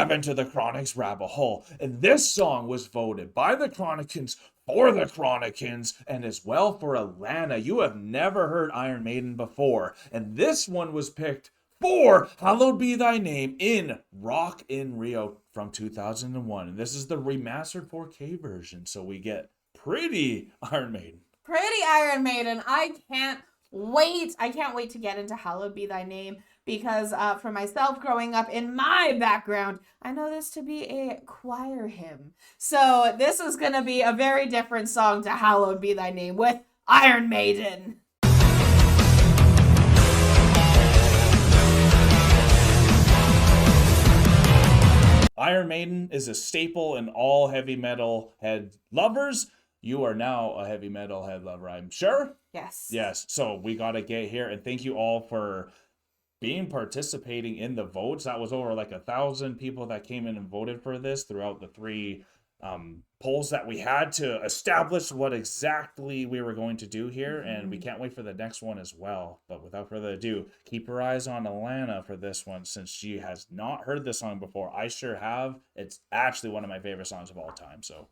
have Enter the Chronic's Rabbit Hole, and this song was voted by the Chronicans for the Chronicans, and as well for Alanna. You have never heard Iron Maiden before, and this one was picked for Hallowed Be Thy Name in Rock in Rio from 2001. And this is the remastered 4K version, so we get pretty Iron Maiden. Pretty Iron Maiden. I can't wait to get into Hallowed Be Thy Name, because for myself growing up in my background, I know this to be a choir hymn. So this is going to be a very different song to Hallowed Be Thy Name with Iron Maiden. Iron Maiden is a staple in all heavy metal head lovers. You are now a heavy metal head lover, I'm sure. Yes. So we got to get here, and thank you all for participating in the votes. That was over like 1,000 people that came in and voted for this throughout the 3 polls that we had to establish what exactly we were going to do here. And we can't wait for the next one as well. But without further ado, keep your eyes on Alanna for this one, since she has not heard this song before. I sure have. It's actually one of my favorite songs of all time. So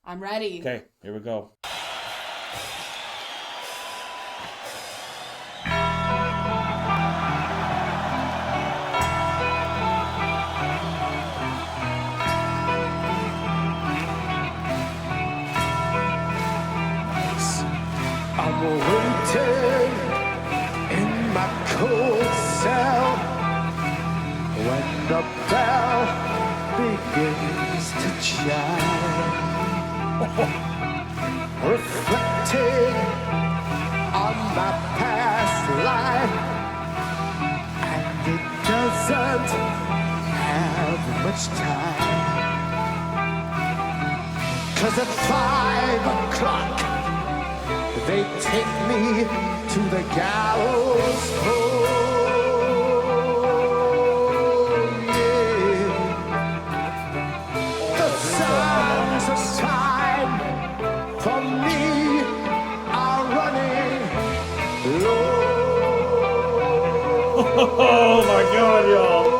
I'm ready. Okay, here we go. I'm waiting in my cold cell when the bell begins to chime, reflecting on my past life, and it doesn't have much time, 'cause at 5 o'clock they take me to the gallows pole, yeah. The sands of time for me are running low. Oh my God, y'all.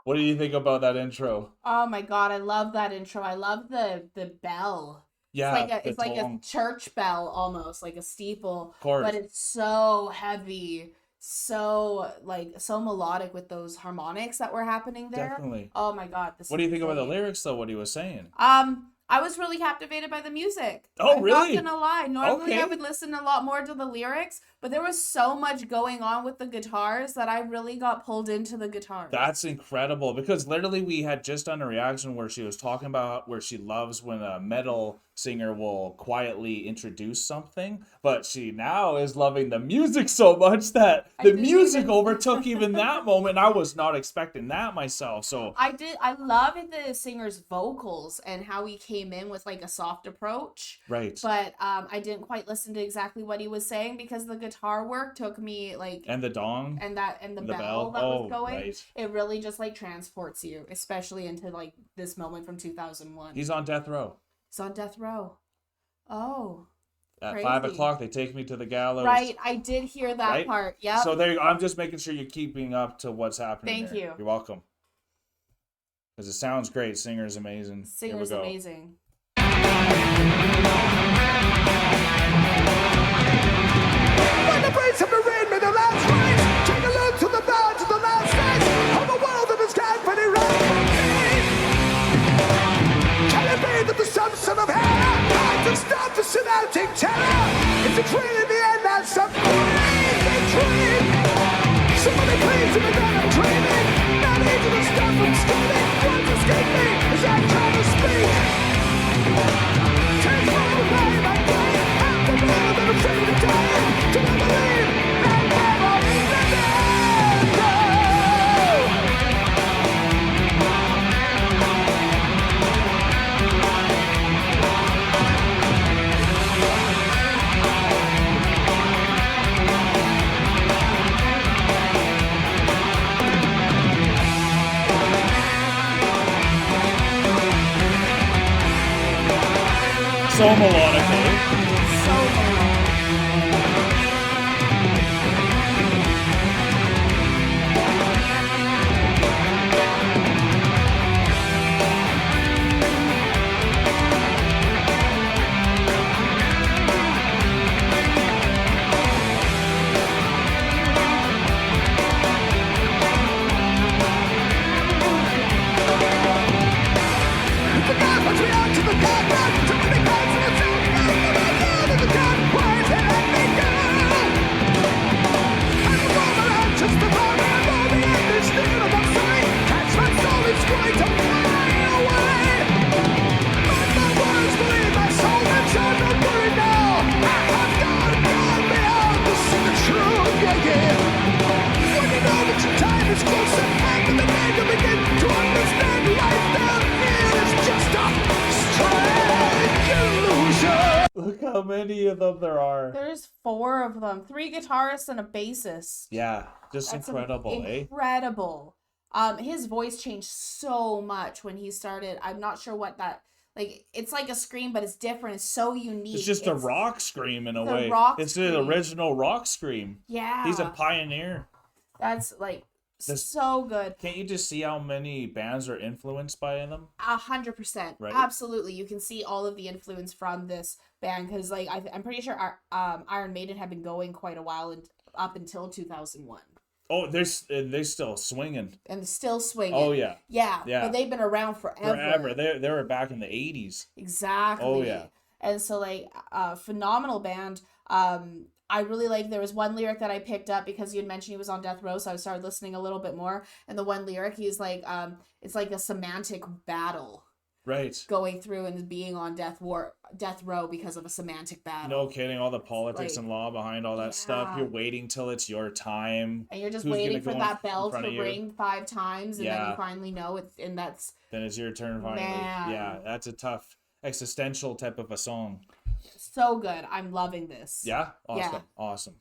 What do you think about that intro? Oh my God, I love that intro. I love the bell. Yeah, it's like a church bell almost, like a steeple. Of course. But it's so heavy, so melodic with those harmonics that were happening there. Definitely. Oh my God. What do you think about the lyrics though? What he was saying? I was really captivated by the music. Oh, really? I'm not gonna lie. Normally Okay. I would listen a lot more to the lyrics, but there was so much going on with the guitars that I really got pulled into the guitars. That's incredible, because literally we had just done a reaction where she was talking about where she loves when a metal singer will quietly introduce something, but she now is loving the music so much that the music overtook even that moment. I was not expecting that myself. So I love the singer's vocals and how he came in with like a soft approach. Right. But I didn't quite listen to exactly what he was saying, because the guitar work took me like, and the dong and the bell that was going. Right. It really just like transports you, especially into like this moment from 2001. He's on death row. He's on death row. Oh. At crazy. 5 o'clock, they take me to the gallows. Right, I did hear that Right? part. Yeah. So there, I'm just making sure you're keeping up to what's happening. Thank there. you. You're welcome. Because it sounds great. Singer's amazing. Singer's amazing. When the breeze of the rain made the last rain, take a look to the bound to the last days of a world that is gone for the right. Can it be that the son of hell had to stop the surmounting terror? It's a dream in the end, that's a crazy dream. Somebody please, if I'm dreaming, not able to stop from screaming. What's escape me as I try to speak? Take my away, my brain, I'm the man that I'm afraid of dying. Do I believe? So melodic, eh? So melodic. The God puts me out to the God, to the gods and the sound, the God, wise and let me go. I'm a woman, I'm just a father, I'm all the understand of my sight. Catch my soul, it's going to fly away. My words believe my soul, that's all not worried now. I have gone beyond to see the truth, yeah. When you know that your time is close at hand, and the day to begin to understand life down here is just a strange illusion. Look how many of them there are. There's 4 of them. 3 guitarists and a bassist. Yeah, just That's incredible, eh? incredible. His voice changed so much when he started. I'm not sure what that, like, it's like a scream, but it's different. It's so unique. It's just a rock scream in a the way. rock It's the scream. original rock scream. Yeah. He's a pioneer. That's like This- so good. Can't you just see how many bands are influenced by them? 100%. Right. Absolutely. You can see all of the influence from this band because, like, I'm pretty sure Iron Maiden had been going quite a while and up until 2001 Oh, they're still swinging. and still swinging. Oh yeah, Yeah. Yeah. But they've been around forever. forever. They were back in the 80s. Exactly. Oh, yeah. And so, like, phenomenal band. I really like, there was one lyric that I picked up because you had mentioned he was on death row, so I started listening a little bit more. And the one lyric, he's like, it's like a semantic battle Right. going through and being on death row because of a semantic battle. No kidding. All the politics Like, and law behind all that stuff. yeah. You're waiting till it's your time. And you're just Who's waiting gonna for go that in bell front to of you? ring 5 times, and then Yeah. you finally know it's, and that's Then it's your turn finally. Man. Yeah, that's a tough existential type of a song. so good. I'm loving this. Yeah. Awesome. Yeah. Awesome.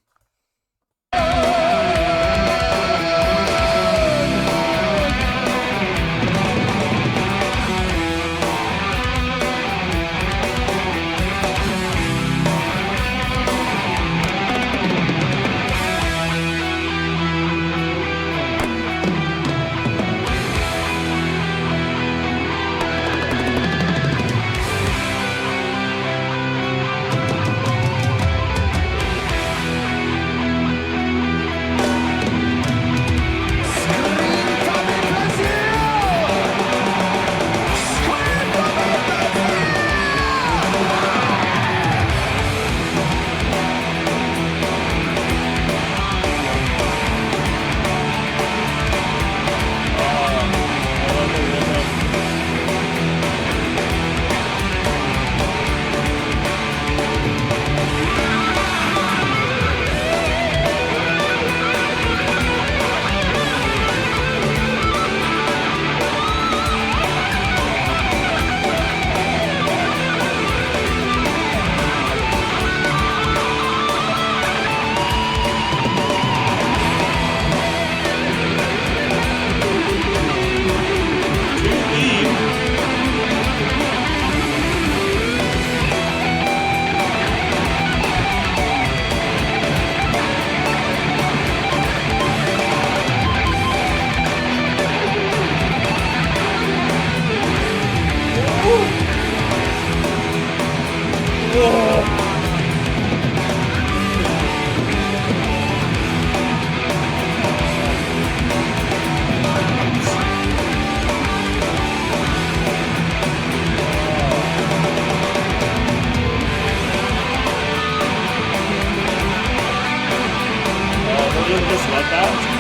Just like that.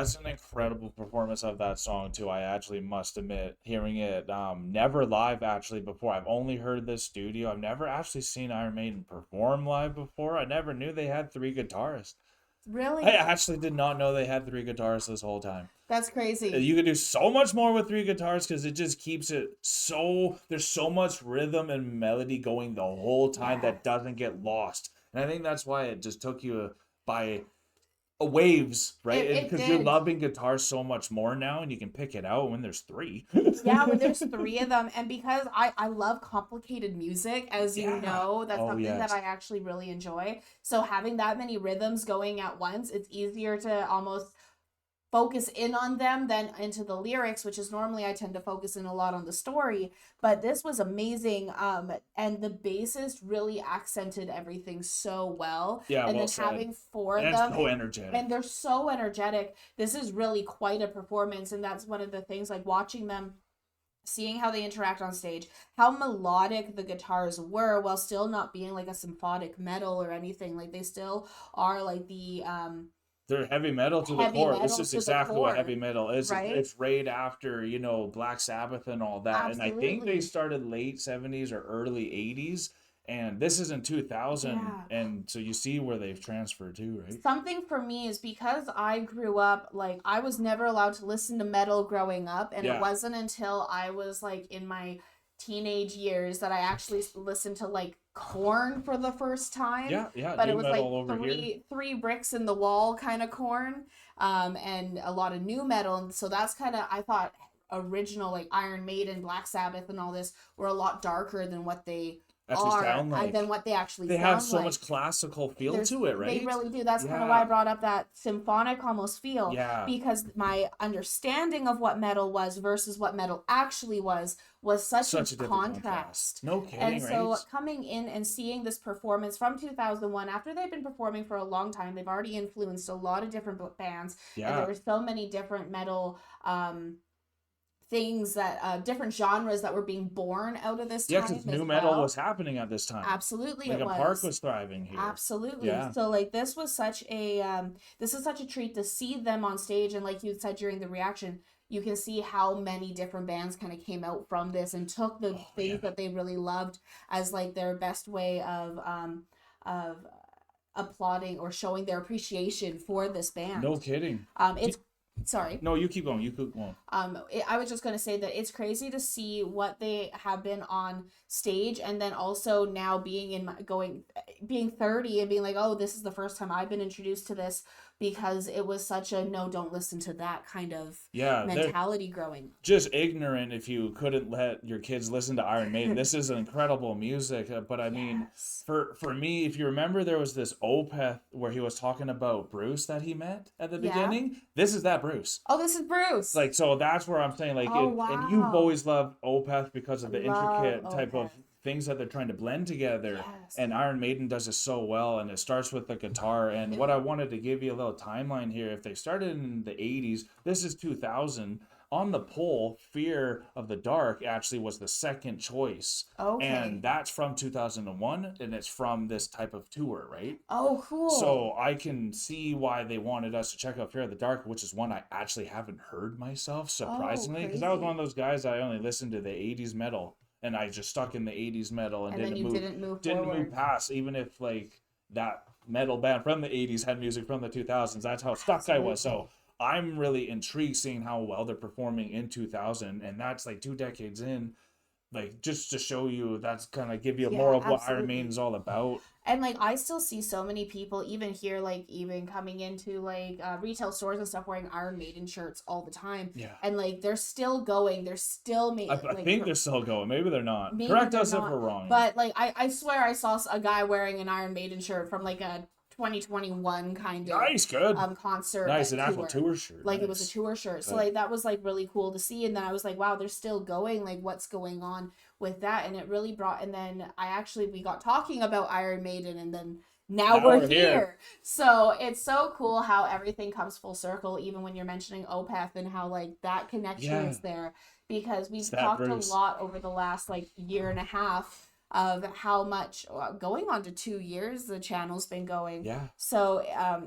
That's an incredible performance of that song too. I actually must admit, hearing it never live actually before. I've only heard this studio. I've never actually seen Iron Maiden perform live before. I never knew they had 3 guitarists. Really? I actually did not know they had 3 guitarists this whole time. That's crazy. You could do so much more with 3 guitars because it just keeps it so, there's so much rhythm and melody going the whole time that doesn't get lost. And I think that's why it just took you by waves, right? Because you're loving guitar so much more now, and you can pick it out when there's 3. Yeah, when there's 3 of them, and because I love complicated music, as you know, that's something that I actually really enjoy. So having that many rhythms going at once, it's easier to almost focus in on them than into the lyrics, which is normally I tend to focus in a lot on the story. But this was amazing, and the bassist really accented everything so well. Yeah, and well then said. having 4 of And them, it's so energetic. and they're so energetic. This is really quite a performance, and that's one of the things, like watching them, seeing how they interact on stage, how melodic the guitars were while still not being like a symphonic metal or anything. Like they still are like the they're heavy metal to the core. This is exactly what heavy metal is. Right? It's right after, you know, Black Sabbath and all that. Absolutely. And I think they started late 70s or early 80s. And this is in 2000. Yeah. And so you see where they've transferred to, right? Something for me is because I grew up, like, I was never allowed to listen to metal growing up. And it wasn't until I was, like, in my teenage years that I actually listened to, like, Korn for the first time. Yeah. But it was like three bricks in the wall kind of Korn, and a lot of new metal. And so that's kind of, I thought original, like Iron Maiden, Black Sabbath, and all this were a lot darker than what they sound like. than what they actually sound like. They have so much classical feel to it, right? They really do. That's kind of why I brought up that symphonic almost feel. Yeah. Because my understanding of what metal was versus what metal actually was such a contrast. No kidding, and so right? coming in and seeing this performance from 2001, after they've been performing for a long time, they've already influenced a lot of different bands. Yeah. And there were so many different metal things that different genres that were being born out of this time. Yeah, because new metal was happening at this time. Absolutely, like it a was. park was thriving here. Absolutely. Yeah. So like this was such a this is such a treat to see them on stage, and like you said during the reaction, you can see how many different bands kind of came out from this and took the things that they really loved as like their best way of applauding or showing their appreciation for this band. No kidding. It's sorry. No, you keep going. You keep going. I was just going to say that it's crazy to see what they have been on stage, and then also now being being 30 and being like, oh, this is the first time I've been introduced to this, because it was such a no, don't listen to that kind of mentality growing. Just ignorant if you couldn't let your kids listen to Iron Maiden. This is incredible music, but I mean, for me, if you remember, there was this Opeth where he was talking about Bruce that he met at the beginning. This is that Bruce. Oh, this is Bruce. Like, so that's where I'm saying, like, and you've always loved Opeth because of the intricate type of things that they're trying to blend together. And Iron Maiden does it so well, and it starts with the guitar. And what I wanted to give you a little timeline here, if they started in the 80s, this is 2000. On the poll, Fear of the Dark actually was the second choice. Okay. And that's from 2001, and it's from this type of tour, right? Oh, cool. So I can see why they wanted us to check out Fear of the Dark, which is one I actually haven't heard myself, surprisingly. Because I was one of those guys, I only listened to the 80s metal, and I just stuck in the 80s metal and didn't move past, even if like that metal band from the 80s had music from the 2000s. That's how stuck I was. So I'm really intrigued seeing how well they're performing in 2000, and that's like 2 decades in. Like, just to show you, that's kind of give you more of what Iron Maiden is all about. And like, I still see so many people, even here, like even coming into like retail stores and stuff, wearing Iron Maiden shirts all the time. Yeah. And like, they're still going. They're still making. I think they're still going. Maybe they're not. Correct us if we're wrong. But like, I swear I saw a guy wearing an Iron Maiden shirt from like a 2021 kind of concert. Nice, an actual tour shirt. Like it was a tour shirt. So like that was like really cool to see. And then I was like, wow, they're still going. Like, what's going on with that? And it really brought, and then we got talking about Iron Maiden, and then now we're here. So it's so cool how everything comes full circle, even when you're mentioning Opeth and how like that connection is there, because we've talked a lot over the last like year and a half of how much, going on to 2 years the channel's been going. Yeah. So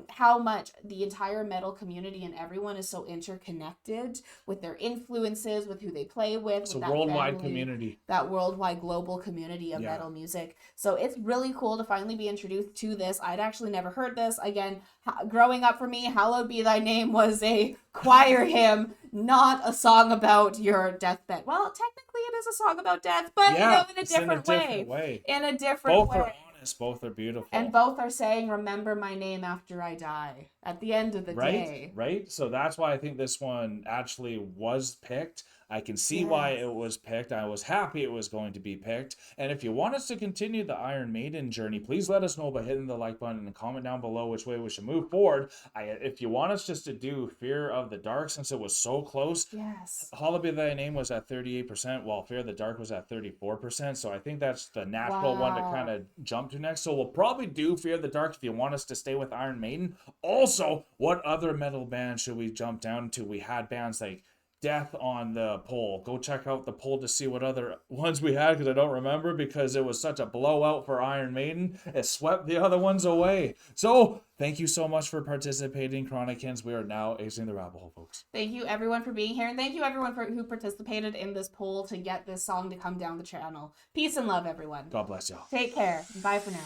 how much the entire metal community and everyone is so interconnected with their influences, with who they play with. It's a with that worldwide family, community. that worldwide global community of metal music. So it's really cool to finally be introduced to this. I'd actually never heard this. Again, growing up for me, Hallowed Be Thy Name was a choir hymn, not a song about your deathbed. Well, technically it is a song about death, but in a different way. In a different both way. Both are honest, both are beautiful. And both are saying, remember my name after I die, at the end of the day. Right? So that's why I think this one actually was picked. I can see why it was picked. I was happy it was going to be picked. And if you want us to continue the Iron Maiden journey, please let us know by hitting the like button and comment down below which way we should move forward. If you want us just to do Fear of the Dark, since it was so close. Yes. Hallowed Be Thy Name was at 38%, while Fear of the Dark was at 34%. So I think that's the natural one to kind of jump to next. So we'll probably do Fear of the Dark if you want us to stay with Iron Maiden. Also, what other metal band should we jump down to? We had bands like Death on the poll. Go check out the poll to see what other ones we had, because I don't remember, because it was such a blowout for Iron Maiden. It swept the other ones away. So thank you so much for participating, Chronicans. We are now exiting the rabbit hole, folks. Thank you everyone for being here, and thank you everyone who participated in this poll to get this song to come down the channel. Peace and love, everyone. God bless y'all. Take care. Bye for now.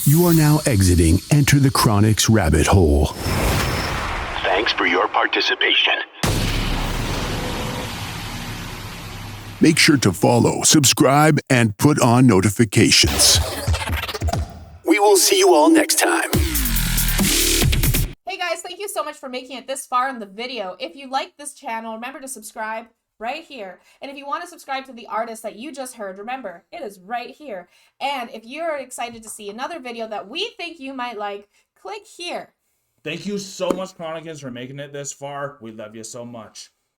You are now exiting Enter the Chronic's rabbit hole. Thanks for your participation. Make sure to follow, subscribe, and put on notifications. We will see you all next time. Hey guys, thank you so much for making it this far in the video. If you like this channel, remember to subscribe right here. And if you want to subscribe to the artist that you just heard, remember, it is right here. And if you're excited to see another video that we think you might like, click here. Thank you so much, Chronicans, for making it this far. We love you so much.